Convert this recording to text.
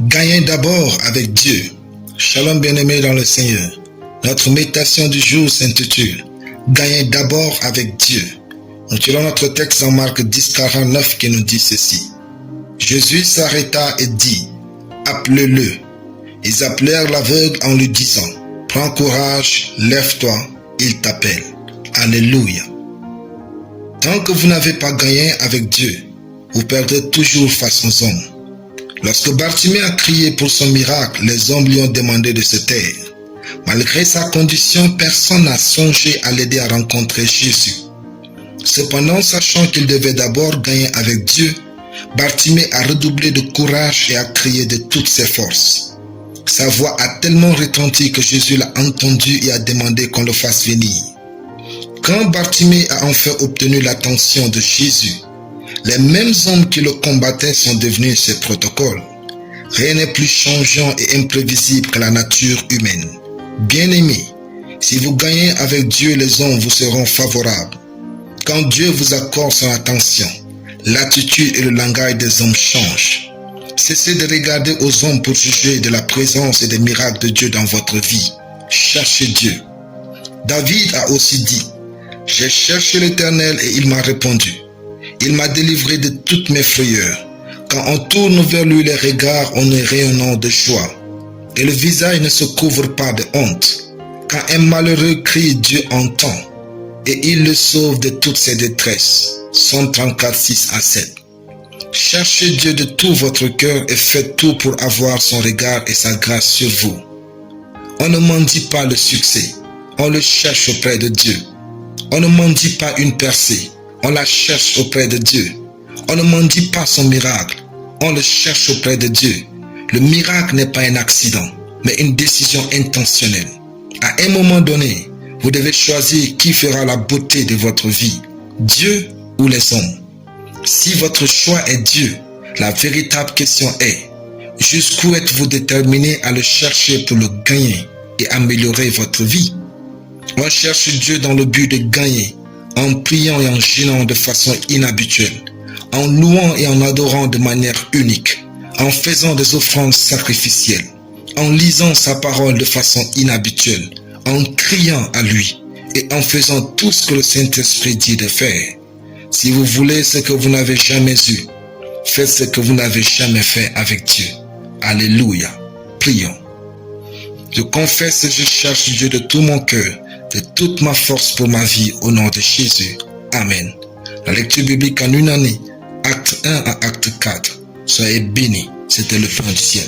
Gagnez d'abord avec Dieu. Shalom bien-aimés dans le Seigneur. Notre méditation du jour s'intitule « Gagnez d'abord avec Dieu ». Nous tirons notre texte en Marc 10, 49 qui nous dit ceci. Jésus s'arrêta et dit « Appelez-le ». Ils appelèrent l'aveugle en lui disant « Prends courage, lève-toi, il t'appelle ». Alléluia. Tant que vous n'avez pas gagné avec Dieu, vous perdrez toujours face aux hommes. Lorsque Bartimée a crié pour son miracle, les hommes lui ont demandé de se taire. Malgré sa condition, personne n'a songé à l'aider à rencontrer Jésus. Cependant, sachant qu'il devait d'abord gagner avec Dieu, Bartimée a redoublé de courage et a crié de toutes ses forces. Sa voix a tellement retenti que Jésus l'a entendu et a demandé qu'on le fasse venir. Quand Bartimée a enfin obtenu l'attention de Jésus, les mêmes hommes qui le combattaient sont devenus ses protocoles. Rien n'est plus changeant et imprévisible que la nature humaine. Bien-aimés, si vous gagnez avec Dieu, les hommes vous seront favorables. Quand Dieu vous accorde son attention, l'attitude et le langage des hommes changent. Cessez de regarder aux hommes pour juger de la présence et des miracles de Dieu dans votre vie. Cherchez Dieu. David a aussi dit, « J'ai cherché l'Éternel et il m'a répondu. Il m'a délivré de toutes mes frayeurs. Quand on tourne vers lui les regards, on est rayonnant de joie. Et le visage ne se couvre pas de honte. Quand un malheureux crie, Dieu entend. Et il le sauve de toutes ses détresses. » Psaume 34, 6 à 7. Cherchez Dieu de tout votre cœur et faites tout pour avoir son regard et sa grâce sur vous. On ne mendie pas le succès. On le cherche auprès de Dieu. On ne mendie pas une percée. On la cherche auprès de Dieu. On ne mendie pas son miracle. On le cherche auprès de Dieu. Le miracle n'est pas un accident, mais une décision intentionnelle. À un moment donné, vous devez choisir qui fera la beauté de votre vie, Dieu ou les hommes. Si votre choix est Dieu, la véritable question est, jusqu'où êtes-vous déterminé à le chercher pour le gagner et améliorer votre vie? On cherche Dieu dans le but de gagner, en priant et en gênant de façon inhabituelle, en louant et en adorant de manière unique, en faisant des offrandes sacrificielles, en lisant sa parole de façon inhabituelle, en criant à lui et en faisant tout ce que le Saint-Esprit dit de faire. Si vous voulez ce que vous n'avez jamais eu, faites ce que vous n'avez jamais fait avec Dieu. Alléluia. Prions. Je confesse que je cherche Dieu de tout mon cœur, de toute ma force pour ma vie, au nom de Jésus. Amen. La lecture biblique en une année, acte 1 à acte 4. Soyez bénis. C'était le plan du ciel.